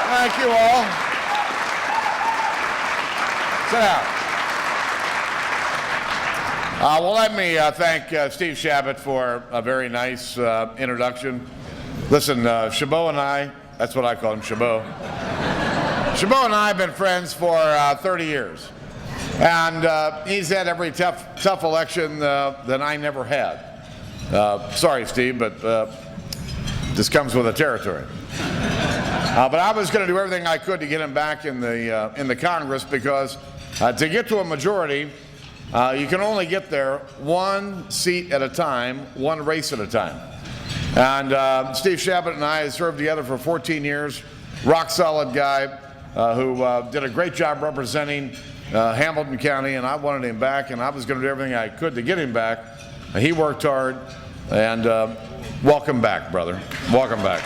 Thank you all. Sit down. Well, let me thank Steve Shabbat for a very nice introduction. Listen, Chabot and I, that's what I call him, Chabot. Chabot and I have been friends for 30 years. And he's had every tough election that I never had. Sorry, Steve, but this comes with the territory. But I was going to do everything I could to get him back in the Congress, because to get to a majority, you can only get there one seat at a time, one race at a time. And Steve Shabbat and I served together for 14 years, rock solid guy who did a great job representing Hamilton County, and I wanted him back, and I was going to do everything I could to get him back. He worked hard, and welcome back, brother. Welcome back.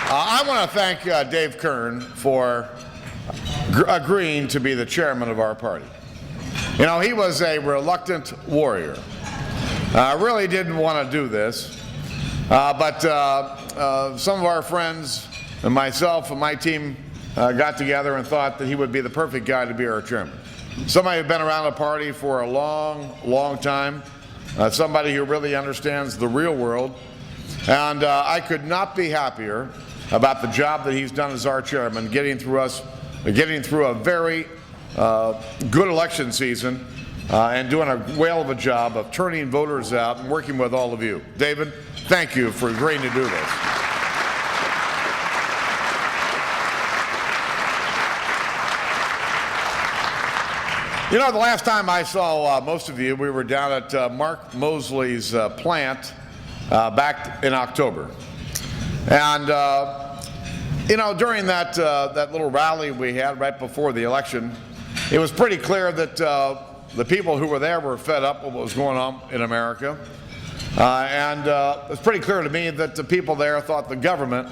I want to thank Dave Kern for agreeing to be the chairman of our party. You know, he was a reluctant warrior. Really didn't want to do this, but some of our friends and myself and my team got together and thought that he would be the perfect guy to be our chairman. Somebody who's been around the party for a long time, somebody who really understands the real world, and I could not be happier about the job that he's done as our chairman, getting through a very good election season, and doing a whale of a job of turning voters out and working with all of you. David, thank you for agreeing to do this. You know, the last time I saw most of you, we were down at Mark Mosley's plant back in October. And, you know, during that little rally we had right before the election, it was pretty clear that the people who were there were fed up with what was going on in America. And it was pretty clear to me that the people there thought the government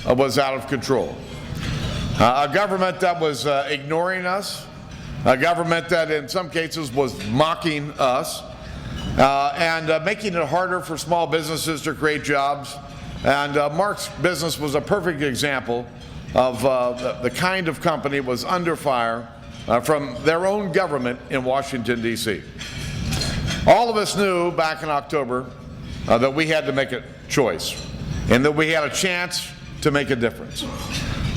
was out of control. A government that was ignoring us, a government that in some cases was mocking us, and making it harder for small businesses to create jobs. And Mark's business was a perfect example of the kind of company was under fire from their own government in Washington, D.C. All of us knew back in October that we had to make a choice and that we had a chance to make a difference.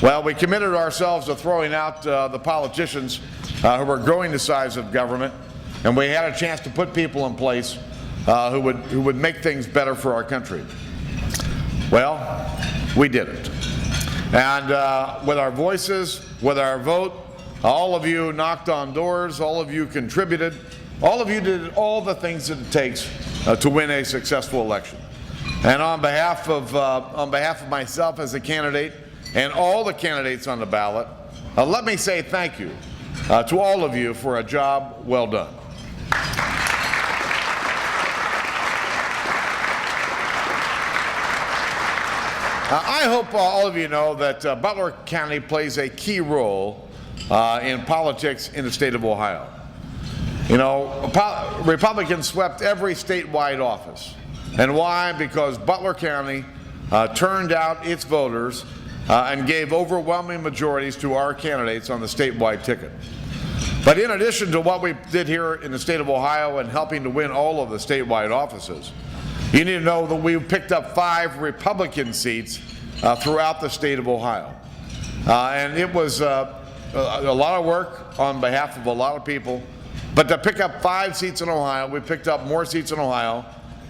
Well, we committed ourselves to throwing out the politicians who were growing the size of government, and we had a chance to put people in place who would make things better for our country. Well, we did it. And with our voices, with our vote, all of you knocked on doors, all of you contributed, all of you did all the things that it takes to win a successful election. And on behalf of myself as a candidate and all the candidates on the ballot, let me say thank you to all of you for a job well done. I hope all of you know that Butler County plays a key role in politics in the state of Ohio. You know, Republicans swept every statewide office. And why? Because Butler County turned out its voters and gave overwhelming majorities to our candidates on the statewide ticket. But in addition to what we did here in the state of Ohio and helping to win all of the statewide offices, you need to know that we picked up 5 Republican seats throughout the state of Ohio. And it was a lot of work on behalf of a lot of people. But to pick up 5 seats in Ohio, we picked up more seats in Ohio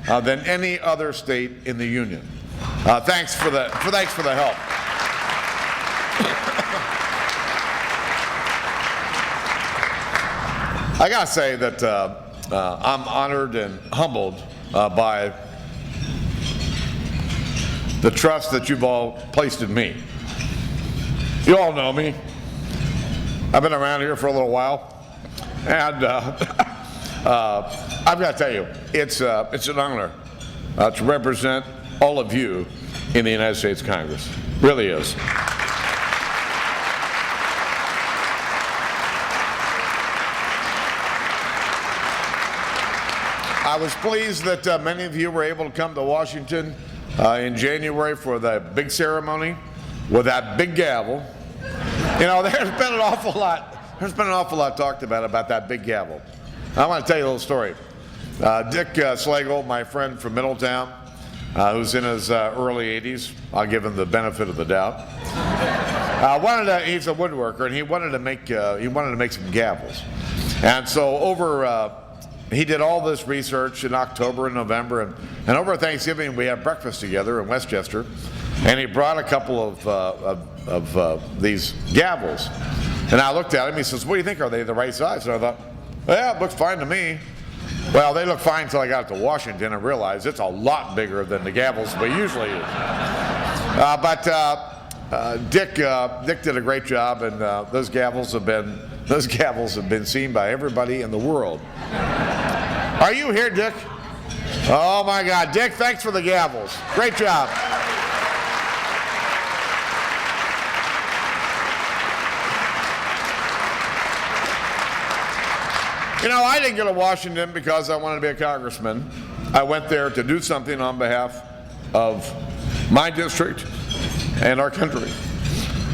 than any other state in the union. Thanks for the help. I gotta say that I'm honored and humbled by the trust that you've all placed in me. You all know me. I've been around here for a little while, and I've got to tell you, it's an honor to represent all of you in the United States Congress. Really is. I was pleased that many of you were able to come to Washington in January for the big ceremony with that big gavel. You know, there's been an awful lot talked about that big gavel. I want to tell you a little story. Dick Slagle, my friend from Middletown, who's in his early 80s, I'll give him the benefit of the doubt. He's a woodworker, and he wanted to make some gavels, and so he did all this research in October and November, and over Thanksgiving we had breakfast together in Westchester, and he brought a couple of these gavels, and I looked at him. He says, "What do you think? Are they the right size?" And I thought, "Yeah, it looks fine to me." Well, they looked fine until I got to Washington and realized it's a lot bigger than the gavels we usually use. Dick did a great job, and those gavels have been seen by everybody in the world. Are you here, Dick? Oh my God, Dick! Thanks for the gavels. Great job. You know, I didn't go to Washington because I wanted to be a congressman. I went there to do something on behalf of my district and our country.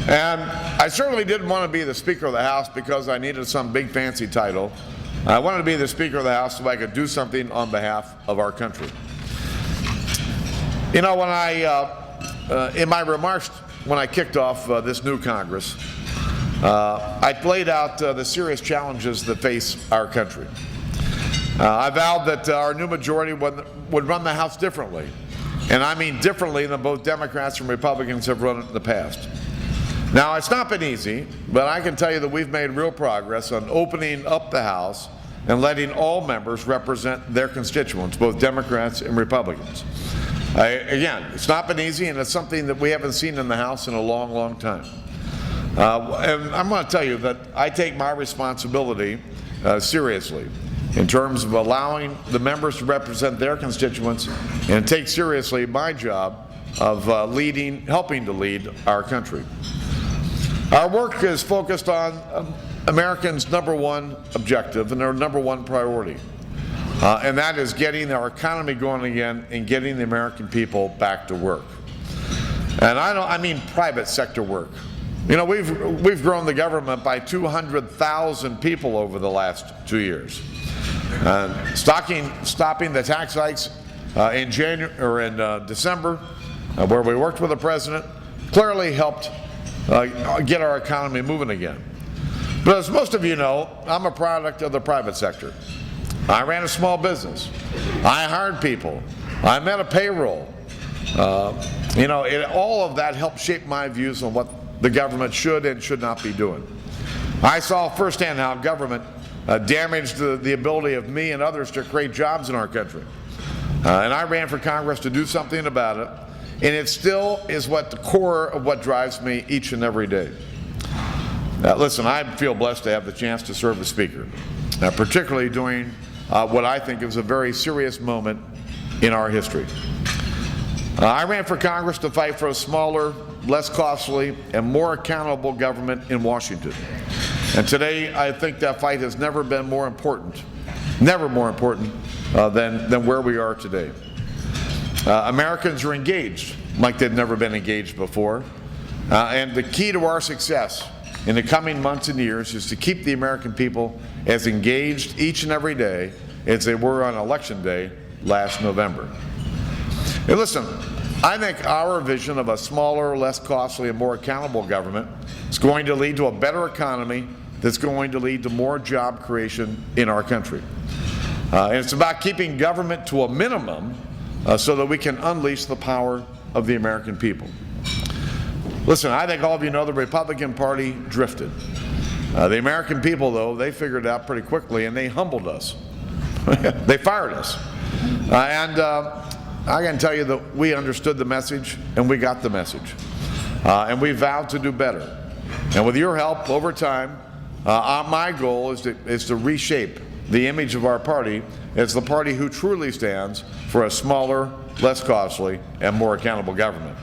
And I certainly didn't want to be the Speaker of the House because I needed some big fancy title. I wanted to be the Speaker of the House so I could do something on behalf of our country. You know, when in my remarks when I kicked off this new Congress, I laid out the serious challenges that face our country. I vowed that our new majority would run the House differently, and I mean differently than both Democrats and Republicans have run it in the past. Now, it's not been easy, but I can tell you that we've made real progress on opening up the House and letting all members represent their constituents, both Democrats and Republicans. Again, it's not been easy, and it's something that we haven't seen in the House in a long, long time. And I'm going to tell you that I take my responsibility seriously in terms of allowing the members to represent their constituents, and take seriously my job of helping to lead our country. Our work is focused on Americans' #1 objective and their #1 priority, and that is getting our economy going again and getting the American people back to work. And I mean private sector work. You know, we've grown the government by 200,000 people over the last 2 years. Stopping the tax hikes in December, where we worked with the president, clearly helped get our economy moving again. But as most of you know, I'm a product of the private sector. I ran a small business. I hired people. I met a payroll. You know, all of that helped shape my views on what the government should and should not be doing. I saw firsthand how government damaged the ability of me and others to create jobs in our country. And I ran for Congress to do something about it. And it still is the core of what drives me each and every day. Listen, I feel blessed to have the chance to serve as Speaker, particularly during what I think is a very serious moment in our history. I ran for Congress to fight for a smaller, less costly, and more accountable government in Washington. And today, I think that fight has never been more important, than where we are today. Americans are engaged like they've never been engaged before. And the key to our success in the coming months and years is to keep the American people as engaged each and every day as they were on Election Day last November. And listen, I think our vision of a smaller, less costly, and more accountable government is going to lead to a better economy that's going to lead to more job creation in our country. And it's about keeping government to a minimum so that we can unleash the power of the American people. Listen, I think all of you know the Republican Party drifted. The American people, though, they figured it out pretty quickly, and they humbled us. They fired us. I can tell you that we understood the message, and we got the message. And we vowed to do better. And with your help over time, my goal is to reshape the image of our party as the party who truly stands for a smaller, less costly, and more accountable government.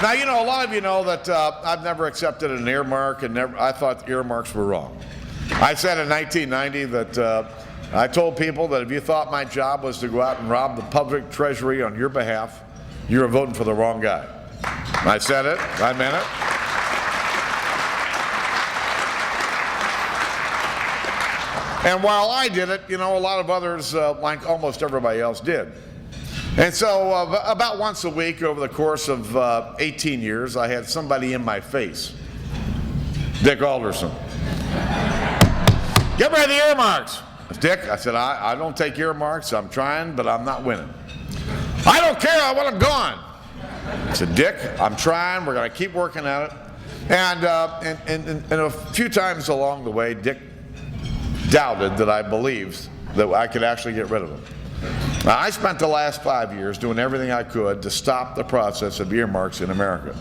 Now, you know, a lot of you know that I've never accepted an earmark, and I thought earmarks were wrong. I said in 1990 that I told people that if you thought my job was to go out and rob the public treasury on your behalf, you were voting for the wrong guy. I said it, I meant it. And while I did it, you know, a lot of others, like almost everybody else, did. And so about once a week over the course of 18 years, I had somebody in my face. Dick Alderson. Get rid of the earmarks. Dick, I said, I don't take earmarks. I'm trying, but I'm not winning. I don't care. I want them gone. I said, Dick, I'm trying. We're going to keep working at it. And a few times along the way, Dick doubted that I believed that I could actually get rid of them. I spent the last 5 years doing everything I could to stop the process of earmarks in America.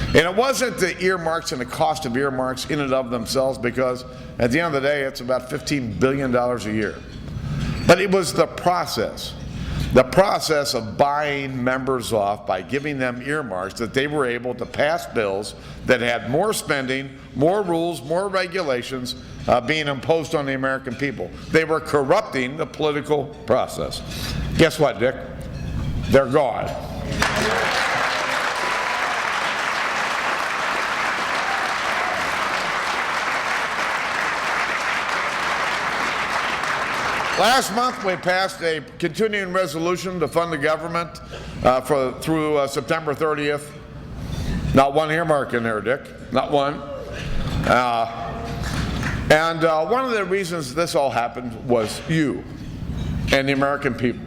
And it wasn't the earmarks and the cost of earmarks in and of themselves, because at the end of the day, it's about $15 billion a year. But it was the process of buying members off by giving them earmarks, that they were able to pass bills that had more spending, more rules, more regulations being imposed on the American people. They were corrupting the political process. Guess what, Dick? They're gone. Last month, we passed a continuing resolution to fund the government through September 30th. Not one earmark in there, Dick. Not one. And one of the reasons this all happened was you and the American people.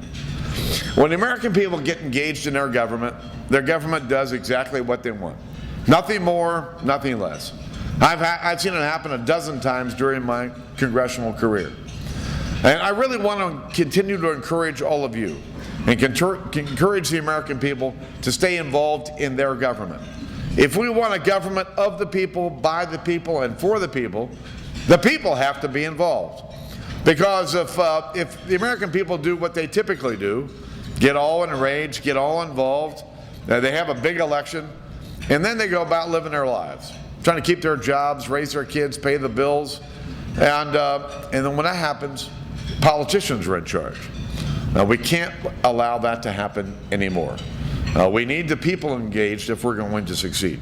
When the American people get engaged in their government does exactly what they want. Nothing more, nothing less. I've seen it happen a dozen times during my congressional career. And I really want to continue to encourage all of you and encourage the American people to stay involved in their government. If we want a government of the people, by the people, and for the people have to be involved. Because if the American people do what they typically do, get all enraged, get all involved, they have a big election, and then they go about living their lives, trying to keep their jobs, raise their kids, pay the bills, and then when that happens, politicians are in charge. We can't allow that to happen anymore. We need the people engaged if we're going to succeed.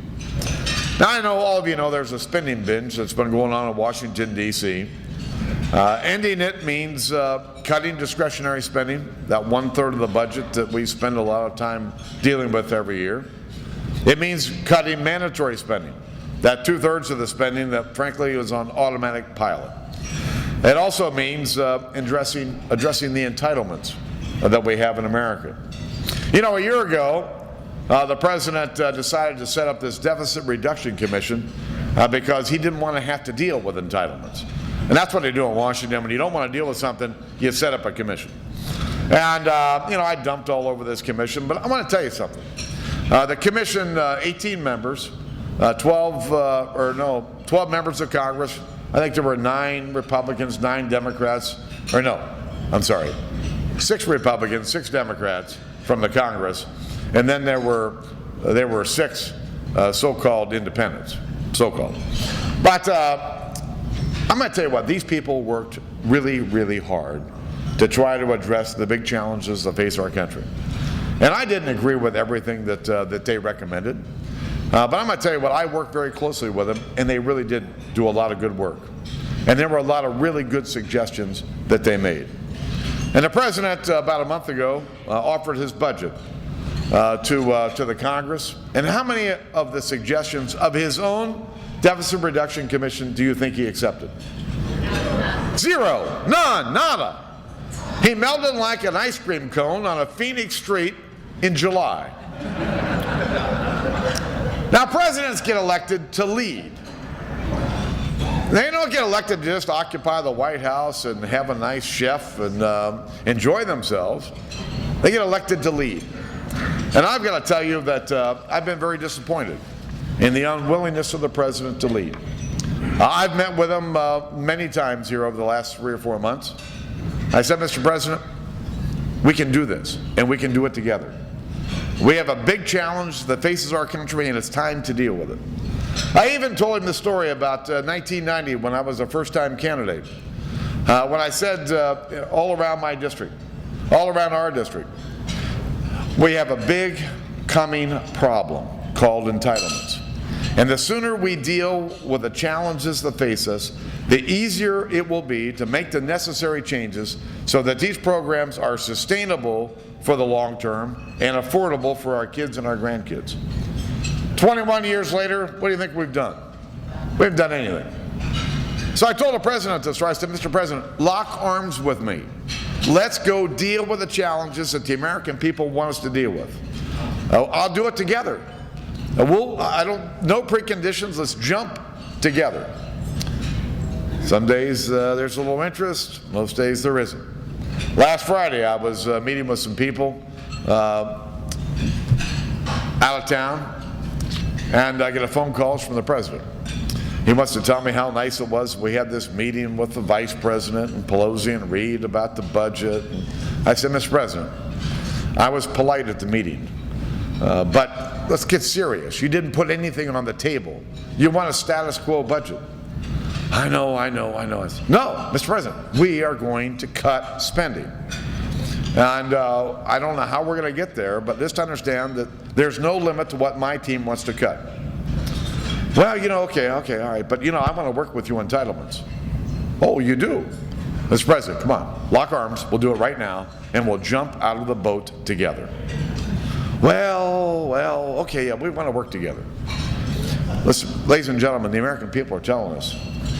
Now, I know all of you know there's a spending binge that's been going on in Washington, D.C. Ending it means cutting discretionary spending, that 1/3 of the budget that we spend a lot of time dealing with every year. It means cutting mandatory spending, that 2/3 of the spending that frankly is on automatic pilot. It also means addressing the entitlements that we have in America. You know, a year ago, the president decided to set up this deficit reduction commission because he didn't want to have to deal with entitlements. And that's what they do in Washington. When you don't want to deal with something, you set up a commission. And, you know, I dumped all over this commission, but I want to tell you something. The commission, 18 members, 12 members of Congress. I think there were 9 Republicans, 9 Democrats, or no, I'm sorry, 6 Republicans, 6 Democrats from the Congress, and then there were 6 so-called independents, so-called. But I'm going to tell you what, these people worked really, really hard to try to address the big challenges that face our country. And I didn't agree with everything that they recommended. But I'm going to tell you what, I worked very closely with them, and they really did do a lot of good work. And there were a lot of really good suggestions that they made. And the president, about a month ago, offered his budget to the Congress. And how many of the suggestions of his own deficit reduction commission do you think he accepted? 0, none, nada. He melted like an ice cream cone on a Phoenix street in July. Now, presidents get elected to lead. They don't get elected to just occupy the White House and have a nice chef and enjoy themselves. They get elected to lead. And I've got to tell you that I've been very disappointed in the unwillingness of the president to lead. I've met with him many times here over the last 3 or 4 months. I said, Mr. President, we can do this, and we can do it together. We have a big challenge that faces our country, and it's time to deal with it. I even told him the story about 1990 when I was a first-time candidate. When I said all around my district, all around our district, we have a big coming problem called entitlements. And the sooner we deal with the challenges that face us, the easier it will be to make the necessary changes so that these programs are sustainable for the long term and affordable for our kids and our grandkids. 21 years later, what do you think we've done? We haven't done anything. So I told the president this, I said, Mr. President, lock arms with me. Let's go deal with the challenges that the American people want us to deal with. I'll do it together. No preconditions, let's jump together. Some days there's a little interest, most days there isn't. Last Friday I was meeting with some people out of town, and I get a phone call from the president. He wants to tell me how nice it was. We had this meeting with the vice president and Pelosi and Reid about the budget. And I said, Mr. President, I was polite at the meeting, but let's get serious. You didn't put anything on the table. You want a status quo budget. I know. I said, no, Mr. President, we are going to cut spending. And I don't know how we're going to get there, but just understand that there's no limit to what my team wants to cut. Well, okay, all right, but I want to work with you on entitlements. Oh, you do? Mr. President, come on, lock arms, we'll do it right now, and we'll jump out of the boat together. Well, okay, yeah, we want to work together. Listen, ladies and gentlemen, the American people are telling us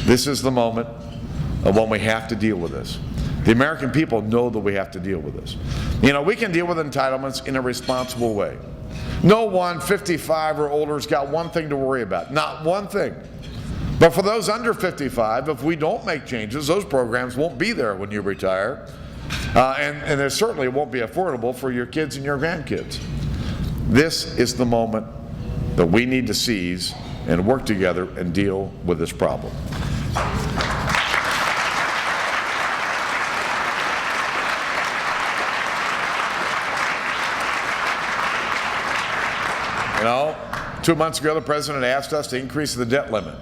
this is the moment when we have to deal with this. The American people know that we have to deal with this. We can deal with entitlements in a responsible way. No one 55 or older has got one thing to worry about, not one thing. But for those under 55, if we don't make changes, those programs won't be there when you retire, and they certainly won't be affordable for your kids and your grandkids. This is the moment that we need to seize and work together and deal with this problem. You know, 2 months ago, the president asked us to increase the debt limit.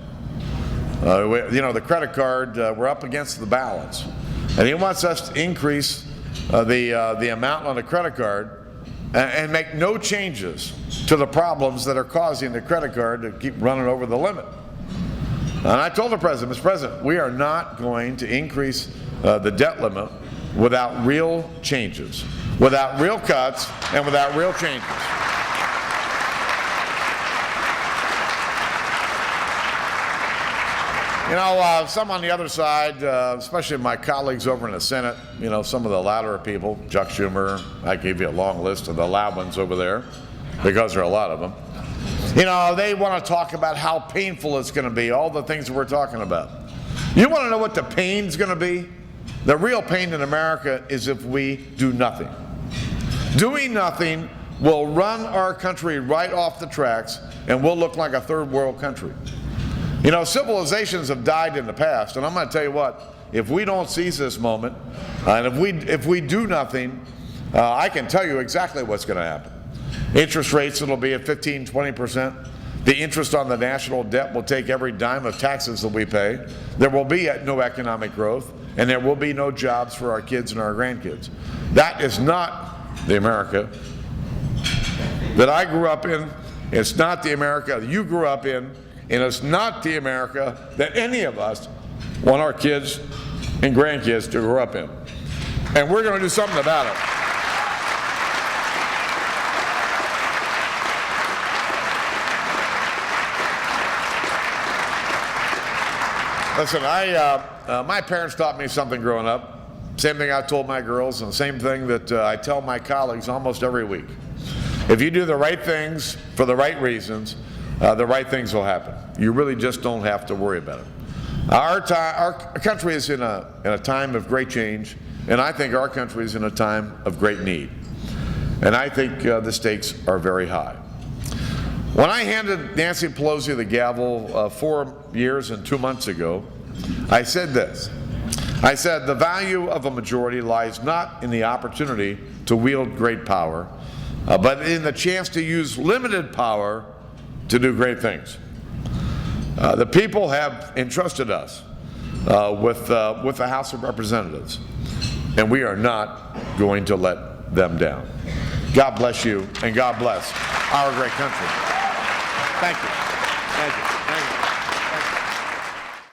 The credit card, we're up against the balance. And he wants us to increase the amount on the credit card and make no changes to the problems that are causing the credit card to keep running over the limit. And I told the president, Mr. President, we are not going to increase the debt limit without real changes, without real cuts, and without real changes. You know, some on the other side, especially my colleagues over in the Senate, some of the louder people, Chuck Schumer, I gave you a long list of the loud ones over there, because there are a lot of them. They want to talk about how painful it's going to be, all the things that we're talking about. You want to know what the pain's going to be? The real pain in America is if we do nothing. Doing nothing will run our country right off the tracks, and we'll look like a third world country. Civilizations have died in the past, and I'm going to tell you what, if we don't seize this moment, and if we do nothing, I can tell you exactly what's going to happen. Interest rates will be at 15-20%. The interest on the national debt will take every dime of taxes that we pay. There will be no economic growth, and there will be no jobs for our kids and our grandkids. That is not the America that I grew up in. It's not the America that you grew up in. And it's not the America that any of us want our kids and grandkids to grow up in. And we're going to do something about it. Listen, my parents taught me something growing up. Same thing I told my girls, and the same thing that I tell my colleagues almost every week. If you do the right things for the right reasons, the right things will happen. You really just don't have to worry about it. Our country is in a time of great change, and I think our country is in a time of great need. And I think the stakes are very high. When I handed Nancy Pelosi the gavel 4 years and 2 months ago, I said this. I said, the value of a majority lies not in the opportunity to wield great power, but in the chance to use limited power to do great things. The people have entrusted us with the House of Representatives, and we are not going to let them down. God bless you, and God bless our great country. Thank you. Thank you. Thank you.